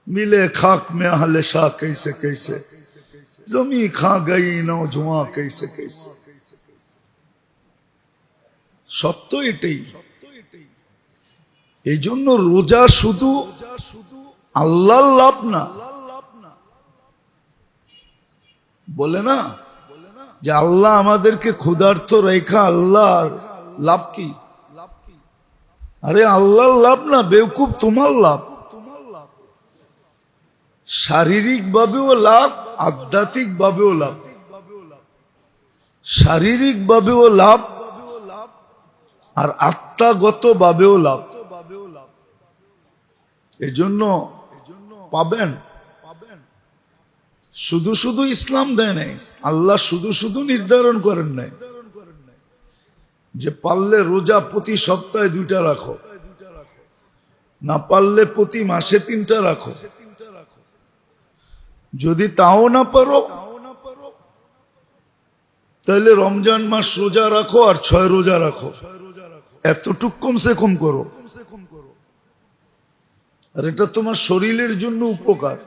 मिले खाक में अहले शाह कैसे कैसे, जमी खा गई नौजवान कैसे कैसे। সত্য এটাই। এই জন্য রোজা শুধু আল্লাহর লাভ না, বলে না যে আল্লাহ আমাদেরকে ক্ষুধার্ত রেখা, আল্লাহর লাভ কি? আরে আল্লাহর লাভ না বেওকুফ, তোমার লাভ। শারীরিক ভাবেও লাভ, আধ্যাত্মিক ভাবেও লাভ। শারীরিক ভাবেও লাভ আর আত্মাগত ভাবেও লাভ। এজন্য পাবেন। শুধু শুধু ইসলাম দেয় নাই, আল্লাহ শুধু শুধু নির্ধারণ করেন নাই যে পারলে রোজা প্রতি সপ্তাহে 2টা রাখো, না পারলে প্রতি মাসে 3টা রাখো। যদি তাও না পারো তাহলে রমজান মাস রোজা রাখো আর 6 রোজা রাখো, এতটুক কমসে কম করো। আর এটা তোমার শরীরের জন্য উপকার।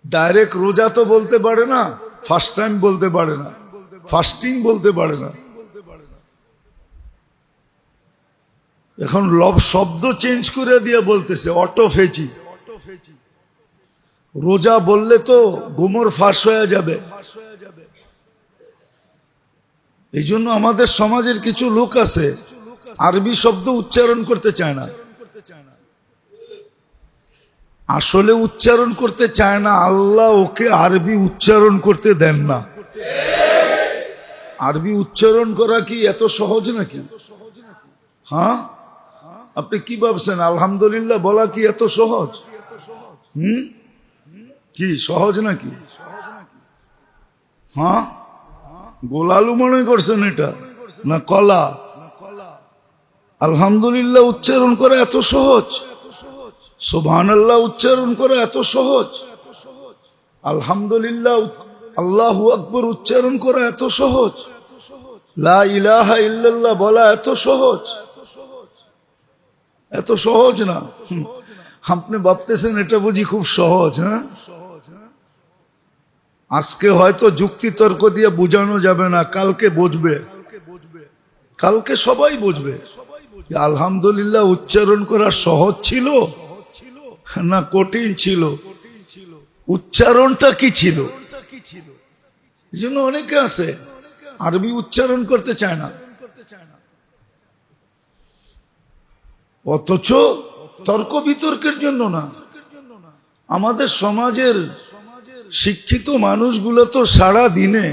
ডাইরেক্ট রোজা তো বলতে পারে না, ফার্স্ট টাইম বলতে পারে না, ফাস্টিং বলতে পারে না। এখন লব শব্দ চেঞ্জ করে দিয়ে বলতেছে অটোফেজি। রোজা বললে তো গোমর ফাঁস হয়ে যাবে। এই জন্য আমাদের সমাজের কিছু লোক আছে আরবি শব্দ উচ্চারণ করতে চায় না। আসলে উচ্চারণ করতে চায় না, আল্লাহ ওকে আরবি উচ্চারণ করতে দেন না। আরবি উচ্চারণ করা কি এত সহজ নাকি? হ্যাঁ, আপনি কি ভাবছেন আলহামদুলিল্লাহ বলা কি এত সহজ? কি সহজ নাকি? হ্যাঁ, গোলালু মনে করছেন এটা না কলা? আলহামদুলিল্লাহ উচ্চারণ করা এত সহজ, সুবহানাল্লাহ উচ্চারণ করা এত সহজ, আলহামদুলিল্লাহ আল্লাহু আকবার উচ্চারণ করা এত সহজ, লা ইলাহা ইল্লাল্লাহ বলা এত সহজ। এত সহজ না। আপনি ভাবতেছেন এটা বুঝি খুব সহজ? হ্যাঁ, আজকে হয়তো যুক্তি তর্ক দিয়ে বোঝানো যাবে না, কালকে বুঝবে। কালকে সবাই বুঝবে আলহামদুলিল্লাহ উচ্চারণ করা সহজ ছিল না কঠিন ছিল, উচ্চারণটা কি ছিল। এই জন্য অনেকে আছে আরবি উচ্চারণ করতে চায় না, অথচ তর্ক বিতর্কের জন্য না। আমাদের সমাজের শিক্ষিত মানুষগুলো তো সারা দিনে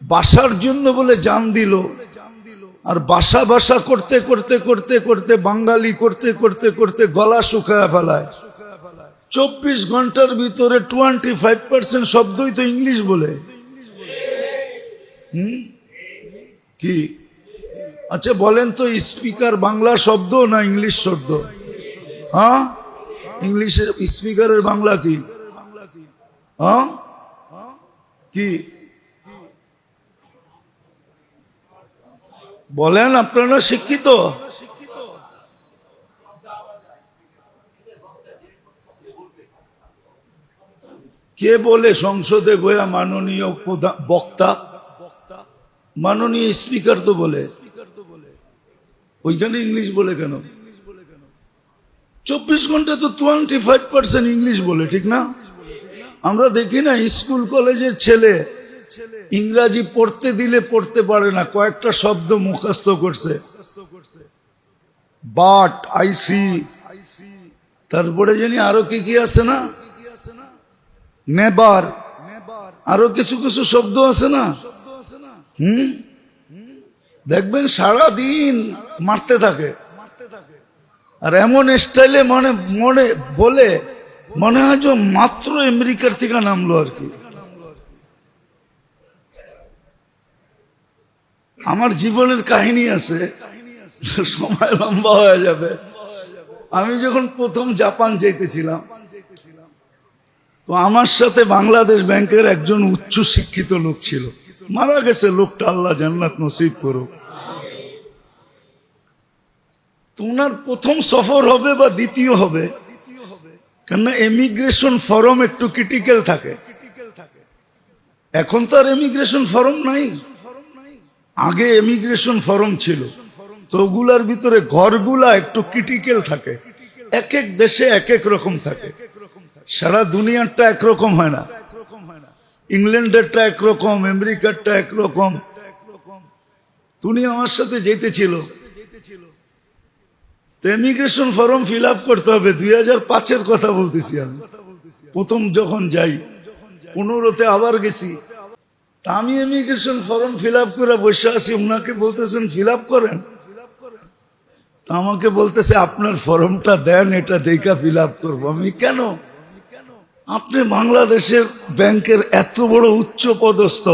বাসার জন্য বলে জান দিল, আর বাসা বাসা করতে করতে করতে করতে বাঙালি করতে করতে করতে গলা শুকায় ফেলায়। 24 ঘন্টার ভিতরে 25% শব্দই তো ইংলিশ বলে। কি আচ্ছা বলেন তো, স্পিকার বাংলা শব্দ না ইংলিশ শব্দ? হ্যাঁ, ইংলিশের স্পিকারের বাংলা কি? হ্যাঁ, কি বলেন? আপনারা শিক্ষিত? কে বলে সংসদে গোয়া মাননীয় বক্তা, মাননীয় স্পিকার তো বলে, ওইখানে ইংলিশ বলে কেন? 24 ঘন্টা তো 25% ইংলিশ বলে, ঠিক না? আমরা দেখি না স্কুল কলেজের ছেলে ইংরাজি পড়তে দিলে পড়তে পারে না, কয়েকটা শব্দ মুখস্থ করছে, বাট আই সি, তারপরে জানি আরো কি কি আছে না, নেবার, আরো কিছু কিছু শব্দ আছে না। দেখবেন সারা দিন মারতে থাকে, আর এমন স্টাইলে মনে মনে বলে মনে হয় যে মাত্র আমেরিকার থেকে নামলো আর কি। আমার জীবনের কাহিনী আছে, সময় লম্বা হয়ে যাবে। আমি যখন প্রথম জাপান যেতেছিলাম, তো আমার সাথে বাংলাদেশ ব্যাংকের একজন উচ্চ শিক্ষিত লোক ছিল, মারা গেছে লোকটা, আল্লাহ জান্নাত নসিব করুক। তো ওনার প্রথম সফর হবে বা দ্বিতীয় হবে, কেননা এমিগ্রেশন ফর্ম একটু ক্রিটিক্যাল থাকে। এখন তো আর এমিগ্রেশন ফর্ম নাই, আগে এমিগ্রেশন ফর্ম ছিল। তো ওগুলার ভিতরে ঘরগুলা একটু ক্রিটিক্যাল থাকে, এক এক দেশে এক এক রকম থাকে, সারা দুনিয়ারটা একরকম হয় না। ইংল্যান্ডেরটা একরকম, আমেরিকারটা একরকম। তুমি আমার সাথে যেতেছিল, তো ইমিগ্রেশন ফর্ম ফিল আপ করতে হবে। 2005-এর কথা বলতেছি আমি, প্রথম যখন যাই, 15-তে আবার গেছি। তা আমি ইমিগ্রেশন ফর্ম ফিল আপ করে বসে আছি, ওনাকে বলতেছেন ফিল আপ করেন। তা আমাকে বলতেছে আপনার ফর্মটা দেন, এটা দেখা ফিল আপ করবো। আমি কেন? আপনি বাংলাদেশের ব্যাংকের এত বড় উচ্চ পদস্থ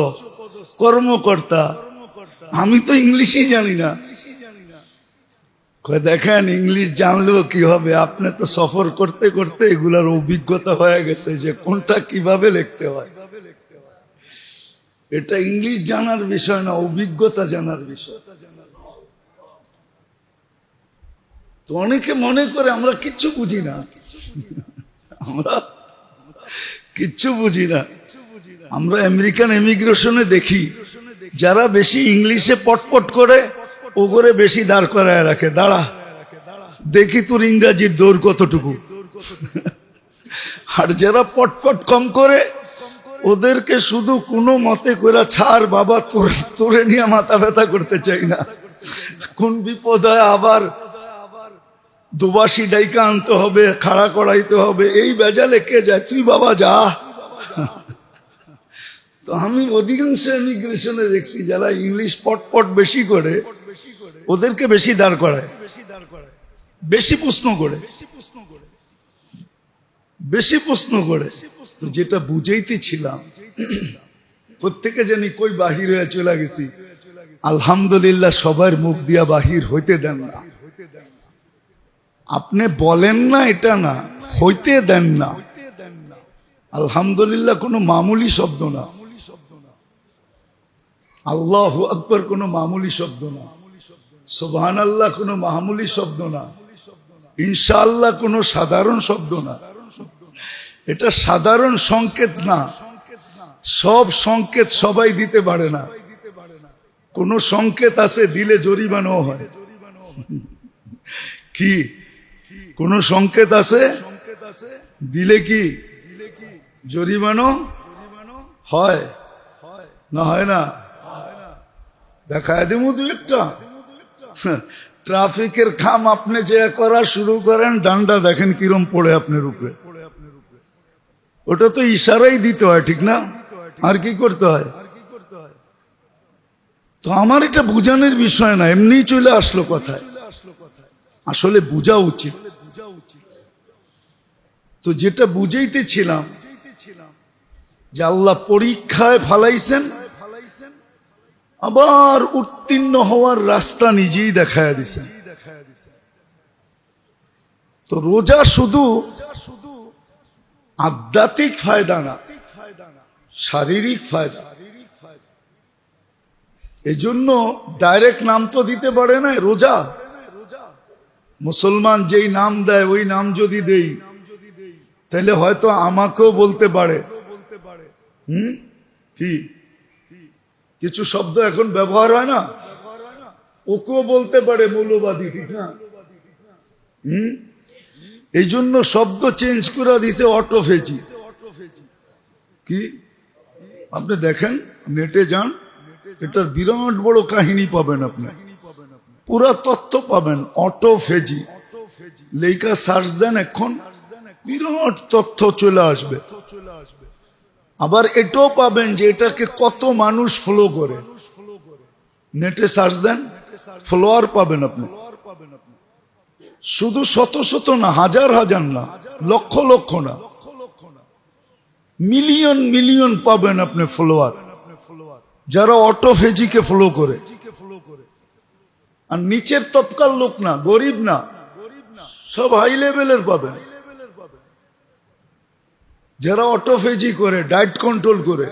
কর্মকর্তা, আমি তো ইংলিশই জানি না। দেখেন ইংলিশ জানলেও কি হবে, আপনি তো সফর করতে করতে এগুলার অভিজ্ঞতা হয়ে গেছে যে কোনটা কিভাবে লিখতে হয়। এটা ইংলিশ জানার বিষয় না, অভিজ্ঞতা জানার বিষয়। তো অনেকে মনে করে আমরা কিচ্ছু বুঝি না, আমরা কিচ্ছু বুঝি না। আমরা আমেরিকান ইমিগ্রেশনে দেখি যারা বেশি ইংলিশে পটপট করে, ও করে বেশি দাঁড় করায় রাখে, দাঁড়া দেখি তোর ইংরাজির দৌড় কতটুকু। আর যারা পটপট কম করে, ওদেরকে শুধু কোনো মতে করে ছাড় বাবা, তোরে নিয়ে মাথা ব্যথা করতে চাই না। কোন বিপদ হয় আবার দুবাসী ডাইকা আনতে হবে, খাড়া করাইতে হবে, এই বেজালে কে যায়, তুই বাবা যা। তো আমি অধিকাংশ ইমিগ্রেশনে দেখছি যারা ইংলিশ পটপট বেশি করে, ওদেরকে বেশি দাঁড় করায়, বেশি প্রশ্ন করে, বেশি প্রশ্ন করে। তো যেটা বুঝাইতেছিলাম, প্রত্যেকে জানি কই বাহির হয়ে চলে গেছি, আলহামদুলিল্লাহ সবার মুখ দিয়া বাহির হইতে দেন না। আপনি বলেন না এটা না, হইতে দেন না। আলহামদুলিল্লাহ কোনো মামুলি শব্দ না, আল্লাহু আকবার কোনো মামুলি শব্দ না, সুবহানাল্লাহ কোনো মামুলি শব্দ না, ইনশাআল্লাহ কোনো সাধারণ শব্দ না। এটা সাধারণ সংকেত না, সব সংকেত সবাই দিতে পারে না। কোন সংকেত আছে দিলে জরিমানাও হয়। কি কোন সংকেত আছে দিলে কি জরিমানা হয় না? হয় না? দেখায় দেবো দু একটা। ট্রাফিকের খাম আপনি যে করা শুরু করেন, ডান্ডা দেখেন কিরম পড়ে আপনার উপরে। ওটা তো ইশারাই দিতে হয়, ঠিক না? আর কি করতে হয়? তো আমার এটা বুঝানোর বিষয় না, এমনি চলে আসলো কথায়। আসলে বুঝা উচিত। তো যেটা বুঝাইতেছিলাম যে আল্লাহ পরীক্ষায় ফালাইছেন, আবার উত্তীর্ণ হওয়ার রাস্তা নিজেই দেখায় দিছেন। তো রোজা শুধু আধ্যাত্মিক ফায়দা না, শারীরিক ফায়দা। এই জন্য ডাইরেক্ট নাম তো দিতে পারে না রোজা। মুসলমান যেই নাম দেয় ওই নাম যদি দেই, তাহলে হয়তো আমাকেও বলতে পারে। কি কিছু শব্দ এখন ব্যবহার হয় না, ওকেও বলতে পারে মৌলবাদী, ঠিক না? এই জন্য শব্দ চেঞ্জ করে দিছে অটোফেজি। কি আপনি দেখেন, নেটে যান, এটার বিরাট বড় কাহিনী পাবেন, আপনি পুরা তথ্য পাবেন। অটোফেজি লেখা সার্চ দেন, এখন বিরাট তথ্য চলে আসবে। আবার এটাও পাবেন যে এটাকে কত মানুষ ফলো করে। নেটে সার্চ দেন, ফলোয়ার পাবেন আপনি। শুধু শত শত না, হাজার হাজার না, লক্ষ লক্ষ না, মিলিয়ন মিলিয়ন পাবেন আপনি ফলোয়ার, যারা অটোফেজিকে ফলো করে। আর নিচের তবকার লোক না, গরিব না, সব হাই লেভেলের পাবেন, যারা অটোফেজি করে, ডায়েট কন্ট্রোল করে।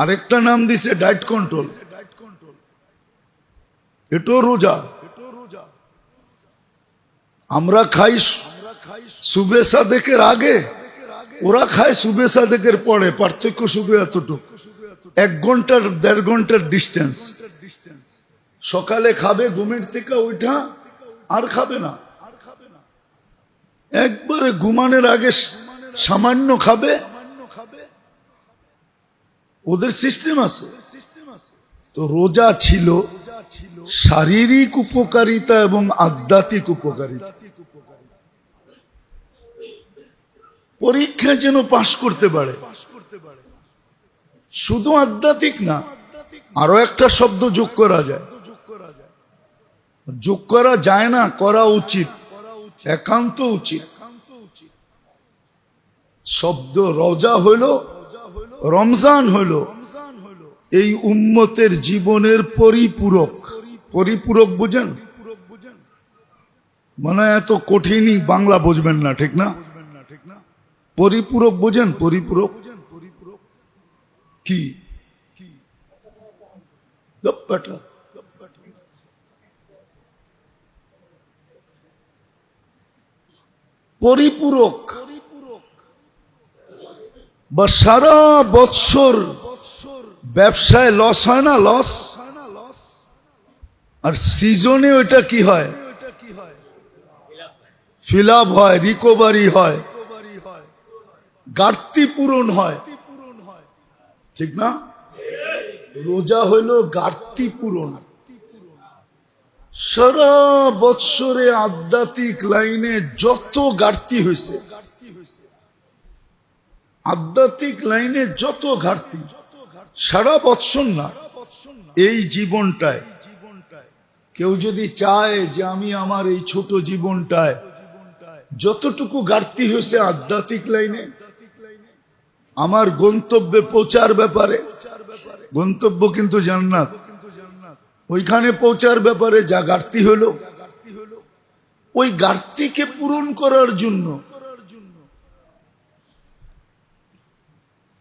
আরেকটা নাম দিছে ডায়েট কন্ট্রোল। এটাও রোজা। আমরা খাই সুবে সাদেকের আগে, ওরা খায় সুবে সাদেকের পরে, পার্থক্য শুধু এতটুকু, 1 ঘন্টার 1.5 ঘন্টার ডিস্টেন্স। সকালে খাবে ঘুমের থেকে ওইটা, আর খাবে না, একবারে ঘুমানোর আগে সামান্য খাবে। ওদের সিস্টেম আছে। তো রোজা ছিল শারীরিক উপকারিতা এবং আধ্যাত্মিক উপকারিতা। পরীক্ষা যেন পাশ করতে পারে, শুধু আধ্যাত্মিক না, আরো একটা শব্দ যোগ করা যায়। যোগ করা যায় না, করা উচিত, একান্ত উচিত। শব্দ রোজা হইল, রমজান হইল এই উম্মতের জীবনের পরিপূরক। পরিপূরক বুঝেন? মানে এত কঠিনই বাংলা বুঝবেন না, ঠিক না? পরিপূরক বুঝেন? পরিপূরক কি? পরিপূরক বা সারা বৎসর ব্যবসায় লস হয় না, লস, আর সিজনে ওইটা কি হয়? ফিল আপ হয়, রিকভারি হয়, ঘাটতি পূরণ হয়, ঠিক না? রোজা হইল ঘাটতি পূরণ। সারা বৎসরে আধ্যাত্মিক লাইনে যত ঘাটতি হয়েছে, আধ্যাত্মিক লাইনে যত ঘাটতি, সারা বৎসর না, এই জীবনটায় কেউ যদি চায় যে আমি আমার এই ছোট জীবনটায় যতটুকু ঘাটতি হয়েছে আধ্যাত্মিক লাইনে, আমার গন্তব্যে পৌঁছার ব্যাপারে, গন্তব্য কিন্তু জান্নাত, ওইখানে পৌঁছার ব্যাপারে যা ঘাটতি হলো, ওই ঘাটতিকে পূরণ করার জন্য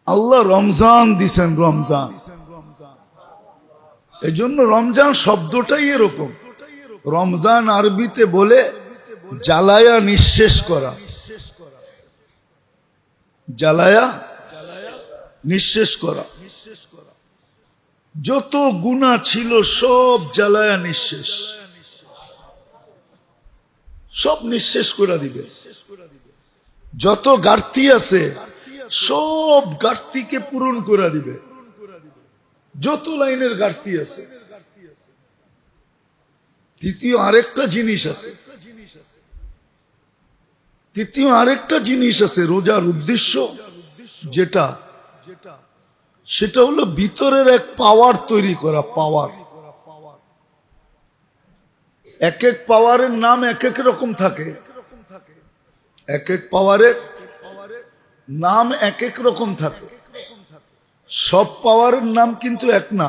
আল্লাহ রমজান দিছেন। রমজান, এই জন্য রমজান শব্দটাই এরকম। রমজান আরবিতে বলে জ্বালায়া নিঃশেষ করা, জ্বালায়া নিঃশেষ করা। যত গুনাহ ছিল সব জ্বালায়া নিঃশেষ, সব নিঃশেষ করে দিবে। যত ঘাটতি আছে সব ঘাটতিকে পূরণ করে দিবে। যত লাইনের ঘাটতি আছে। তৃতীয় আরেকটা জিনিস আছে, তৃতীয় আরেকটা জিনিস আছে রোজার উদ্দেশ্য, যেটা সেটা হলো ভিতরের এক পাওয়ার তৈরি করা। পাওয়ার, এক এক পাওয়ারের নাম এক এক রকম থাকে, এক এক পাওয়ারের নাম এক এক রকম থাকে। সব পাওয়ারের নাম কিন্তু এক না।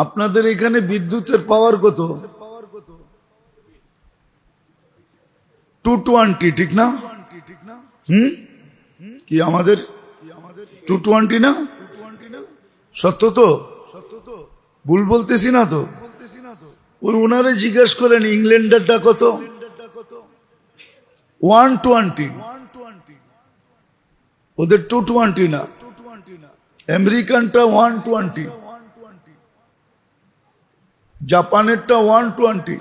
আপনাদের এখানে বিদ্যুতের পাওয়ার কত? 220, ঠিক না? কি আমাদের 220 না? সত্য তো? ভুল বলতেছি না তো? ওই ওনারে জিজ্ঞেস করেন ইংল্যান্ডারটা কত? 120। ওদের 220 না, আমেরিকানটা 120, জাপানেরটা 120,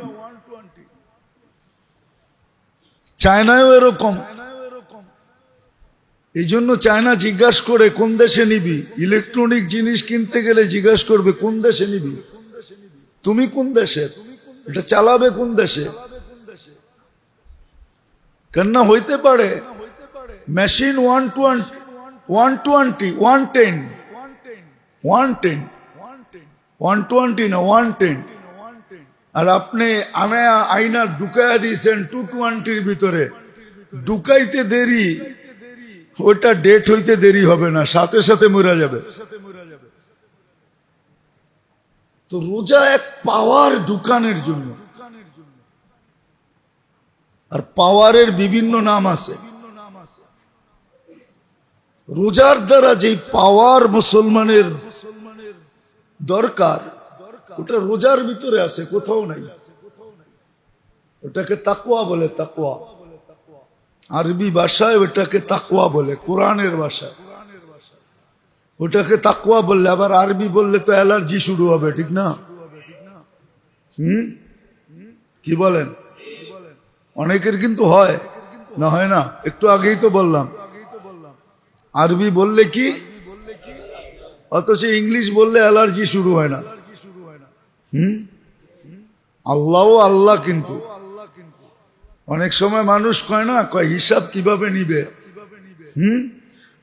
চায়নাও এরকম। এই জন্য চায়না জিজ্ঞাসা করে কোন দেশে নিবি, ইলেকট্রনিক জিনিস কিনতে গেলে জিজ্ঞাসা করবে কোন দেশে নিবি, তুমি কোন দেশে, এটা চালাবে কোন দেশে। কেননা হইতে পারে মেশিন 120, 110, 120 না 110, আর আপনি আয়না ঢুকাইয়া দিয়েছেন 220-র ভিতরে। ঢুকাইতে দেরি, ওটা ডেট হইতে দেরি হবে না, সাথে সাথে মরে যাবে। তো রোজা এক পাওয়ার ঢুকানোর জন্য, আর পাওয়ারের বিভিন্ন নাম আছে। রোজার দ্বারা যে পাওয়ার মুসলমানের দরকার, ওটা রোজার ভিতরে আছে, কোথাও নাই। ওটাকে তাকওয়া বলে, তাকওয়া। আরবি ভাষায় ওটাকে তাকওয়া বলে, কোরআনের ভাষায় ওটাকে তাকওয়া বললে, আবার আরবি বললে তো অ্যালার্জি শুরু হবে, ঠিক না? কি বলেন? অনেকের কিন্তু হয় না, হয় না? একটু আগেই তো বললাম আরবি বললে কি, অথচ ইংলিশ বললে অ্যালার্জি শুরু হয় না। আল্লাহ আল্লাহ, কিন্তু অনেক সময় মানুষ কয় না, কয় হিসাব কিভাবে নিবে।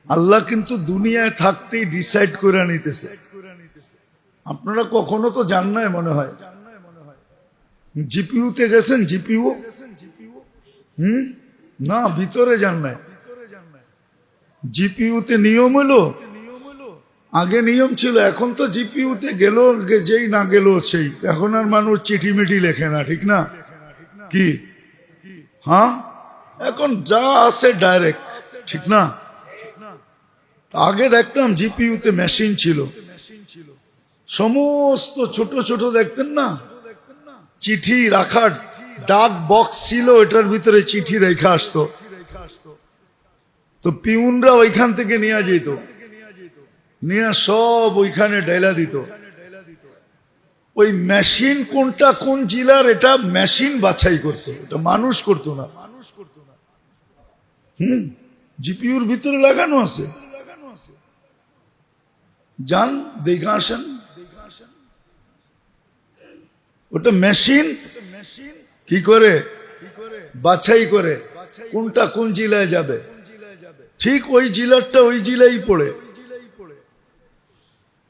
আল্লাহ কিন্তু দুনিয়ায় থাকতেই ডিসাইড করে নিতেছে। আপনারা কখনো তো জান নাই মনে হয়, জিপিইউতে গেছেন? জিপিইউ না, ভিতরে যান নাই। জিপিইউতে নিয়ম হলো, আগে নিয়ম ছিল, এখন তো জিপিইউতে গেল যেই না গেল সেই। এখন আর মানুষ চিঠি মিঠি লেখে না, ঠিক না? কি হ্যাঁ, এখন যা আছে ডাইরেক্ট, ঠিক না? আগে দেখতাম জিপিইউতে মেশিন ছিল, সমস্ত ছোট ছোট দেখতেন না, চিঠি রাখার ডাক বক্স ছিল, এটার ভিতরে চিঠি রেখা আসতো। তো পিউনরা ওইখান থেকে নিয়ে যেত, নিয়ে সব ওইখানে ডাইলা দিত। ওই মেশিন কোনটা কোন জেলার, এটা মেশিন বাছাই করতো, এটা মানুষ করতো না। জিপিইউর ভিতরে লাগানো আছে, যান দেখা আসেন। ওটা মেশিন কি করে বাছাই করে কোনটা কোন জেলায় যাবে, ঠিক ওই জেলারটা ওই জেলায় পড়ে।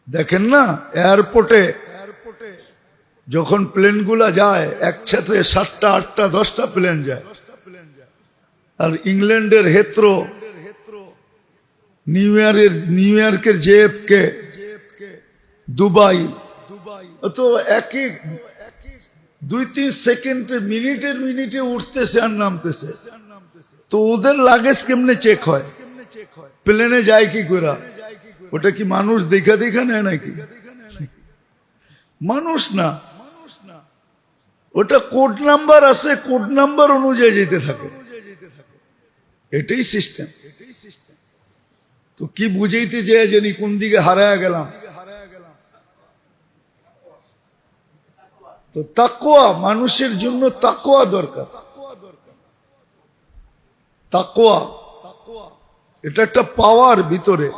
দেখেন না, এয়ারপোর্টে যখন প্লেনগুলা যায়, একসাথে 7টা 8টা 10টা প্লেন যায়। আর ইংল্যান্ডের হেথ্রো, নিউ ইয়র্কের জেএফকে, দুবাই, তো একই 2-3 সেকেন্ডে, মিনিটে উঠতেছে আর নামতেছে। তো ওদের লাগেজ কেমনে চেক হয়, প্লেনে যায় কি করে? ওটা কি মানুষ দেখা দেখা নেয় নাকি? মানুষ না, ওটা কোড নাম্বার আছে, কোড নাম্বার অনুযায়ী যেতে থাকে, এটাই সিস্টেম। তো কি বুঝাইতে যায় জানি কোন দিকে হারায়া গেলাম। তো তাকওয়া, মানুষের জন্য তাকওয়া দরকার। তাকওয়া এটা একটা পাওয়ার ভিতরে।